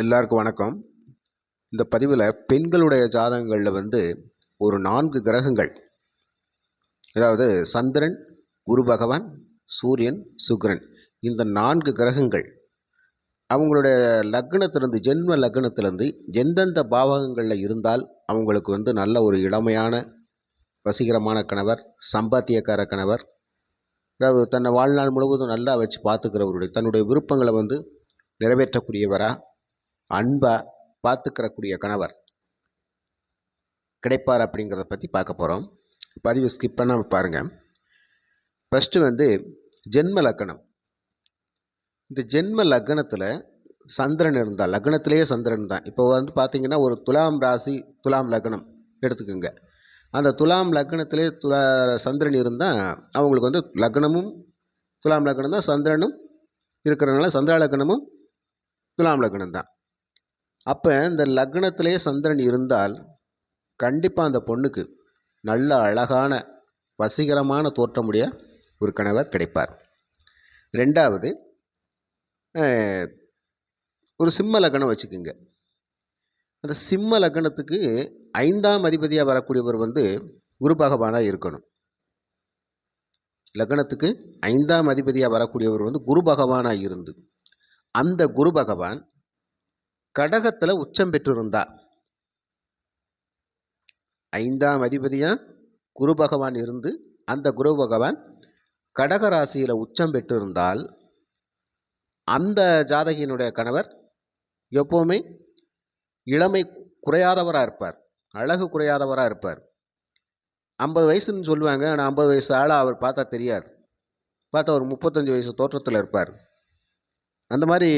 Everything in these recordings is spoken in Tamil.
எல்லாருக்கும் வணக்கம். இந்த பதிவில் பெண்களுடைய ஜாதகங்களில் ஒரு 4 கிரகங்கள், அதாவது சந்திரன், குரு பகவான், சூரியன், சுக்கிரன், இந்த 4 கிரகங்கள் அவங்களுடைய லக்னத்திலிருந்து, ஜென்ம லக்னத்திலிருந்து எந்தெந்த பாவகங்களில் இருந்தால் அவங்களுக்கு நல்ல ஒரு இளமையான வசீகரமான கணவர், சம்பாத்தியக்கார கணவர், அதாவது தன்னை வாழ்நாள் முழுவதும் நல்லா வச்சு பார்த்துக்கிறவருடைய, தன்னுடைய விருப்பங்களை நிறைவேற்றக்கூடியவரா, அன்பா பார்த்துக்கிறக்கூடிய கணவர் கிடைப்பார் அப்படிங்கிறத பற்றி பார்க்க போகிறோம். பதிவு ஸ்கிப் பண்ணாமல் பாருங்கள். ஃபஸ்ட்டு ஜென்ம லக்னம். இந்த ஜென்ம லக்னத்தில் சந்திரன் இருந்தால், லக்னத்திலேயே சந்திரன் தான். இப்போ பார்த்திங்கன்னா ஒரு துலாம் ராசி, துலாம் லக்னம் எடுத்துக்கோங்க. அந்த துலாம் லக்னத்திலே சந்திரன் இருந்தால் அவங்களுக்கு லக்னமும் துலாம் லக்னம் தான், சந்திரனும் இருக்கிறதுனால சந்திர லக்னமும் துலாம் லக்னம் தான். அப்போ இந்த லக்னத்திலே சந்திரன் இருந்தால் கண்டிப்பாக அந்த பொண்ணுக்கு நல்ல அழகான வசீகரமான தோற்றமுடைய ஒரு கணவர் கிடைப்பார். ரெண்டாவது, ஒரு சிம்ம லக்னம் வச்சுக்கோங்க. அந்த சிம்ம லக்னத்துக்கு 5ஆம் அதிபதியாக வரக்கூடியவர் குரு பகவானாக இருக்கணும். லக்னத்துக்கு 5ஆம் அதிபதியாக வரக்கூடியவர் குரு பகவானாக இருந்து, அந்த குரு பகவான் கடகத்தில் உச்சம் பெற்றிருந்தார், 5ஆம் அதிபதியாக குரு பகவான் இருந்து அந்த குரு பகவான் கடக ராசியில் உச்சம் பெற்றிருந்தால் அந்த ஜாதகியினுடைய கணவர் எப்போவுமே இளமை குறையாதவராக இருப்பார், அழகு குறையாதவராக இருப்பார். 50 வயசுன்னு சொல்லுவாங்க, ஆனால் 50 வயசு ஆளாக அவர் பார்த்தா தெரியாது. பார்த்தா ஒரு 35 வயசு தோற்றத்தில் இருப்பார். அந்த மாதிரி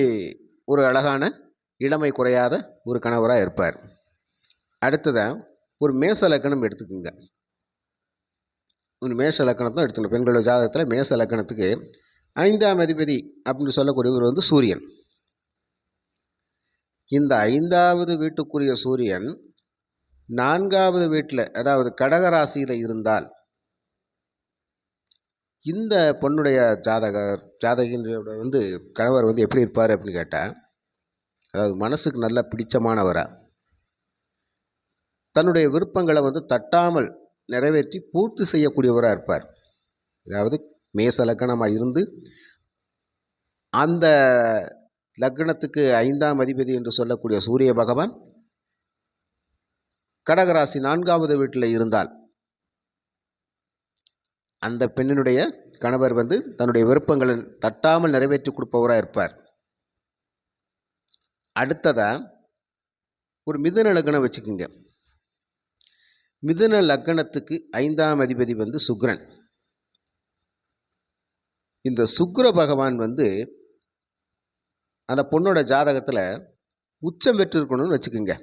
ஒரு அழகான இளமை குறையாத ஒரு கணவராக இருப்பார். அடுத்ததாக ஒரு மேச லக்கணம் எடுத்துக்கோங்க. ஒரு மேச லக்கணம் தான் எடுத்துக்கணும். பெண்களோட ஜாதகத்தில் மேச லக்கணத்துக்கு 5ஆம் அதிபதி அப்படின்னு சொல்லக்கூடியவர் சூரியன். இந்த 5வது வீட்டுக்குரிய சூரியன் 4வது வீட்டில், அதாவது கடகராசியில் இருந்தால் இந்த பொண்ணுடைய ஜாதகின்ற கணவர் எப்படி இருப்பார் அப்படின்னு கேட்டால், அதாவது மனசுக்கு நல்ல பிடிச்சமானவராக, தன்னுடைய விருப்பங்களை தட்டாமல் நிறைவேற்றி பூர்த்தி செய்யக்கூடியவராக இருப்பார். அதாவது மேச லக்னமாக இருந்து அந்த லக்னத்துக்கு 5ஆம் அதிபதி என்று சொல்லக்கூடிய சூரிய பகவான் கடகராசி 4வது வீட்டில் இருந்தால் அந்த பெண்ணினுடைய கணவர் தன்னுடைய விருப்பங்களை தட்டாமல் நிறைவேற்றி கொடுப்பவராக இருப்பார். அடுத்ததாக ஒரு மிதுன லக்னம் வச்சுக்கோங்க. மிதுன லக்னத்துக்கு 5ஆம் அதிபதி சுக்கிரன். இந்த சுக்கிர பகவான் அந்த பொண்ணோட ஜாதகத்தில் உச்சம் பெற்றிருக்கணும்னு வச்சுக்கோங்க.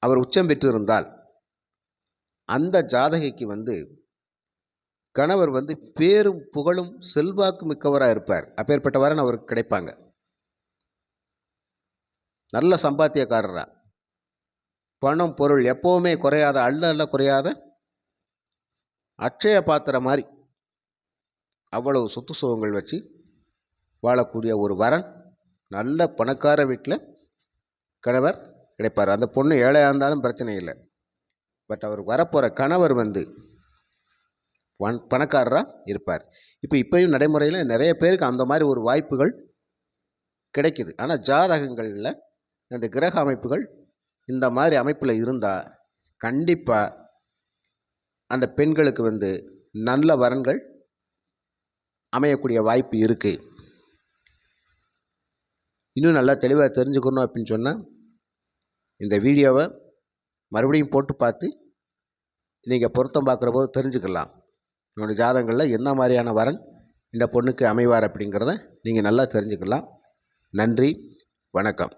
அவர் உச்சம் பெற்றிருந்தால் அந்த ஜாதகிக்கு கணவர் பேரும் புகழும் செல்வாக்கு மிக்கவராக இருப்பார். அப்பேற்பட்ட வரன் அவருக்கு கிடைப்பாங்க. நல்ல சம்பாத்தியக்காரரா, பணம் பொருள் எப்போவுமே குறையாத, அள்ள குறையாத அட்சய பாத்திரம் மாதிரி அவ்வளவு சொத்து சுகங்கள் வச்சு வாழக்கூடிய ஒரு வரன், நல்ல பணக்கார வீட்டில் கணவர் கிடைப்பார். அந்த பொண்ணு ஏழையாக இருந்தாலும் பிரச்சனை இல்லை. பட் அவர் வரப்போகிற கணவர் பணக்காரராக இருப்பார். இப்போயும் நடைமுறையில் நிறைய பேருக்கு அந்த மாதிரி ஒரு வாய்ப்புகள் கிடைக்குது. ஆனால் ஜாதகங்களில் அந்த கிரக அமைப்புகள் இந்த மாதிரி அமைப்பில் இருந்தால் கண்டிப்பாக அந்த பெண்களுக்கு நல்ல வரன்கள் அமையக்கூடிய வாய்ப்பு இருக்குது. இன்னும் நல்லா தெளிவாக தெரிஞ்சுக்கணும் அப்படின்னு சொன்னால் இந்த வீடியோவை மறுபடியும் போட்டு பார்த்து நீங்கள் பொருத்தம் பார்க்குற போது தெரிஞ்சுக்கலாம். என்னோடய ஜாதகங்களில் என்ன மாதிரியான வரன் இந்த பொண்ணுக்கு அமைவார் அப்படிங்கிறத நீங்கள் நல்லா தெரிஞ்சுக்கலாம். நன்றி, வணக்கம்.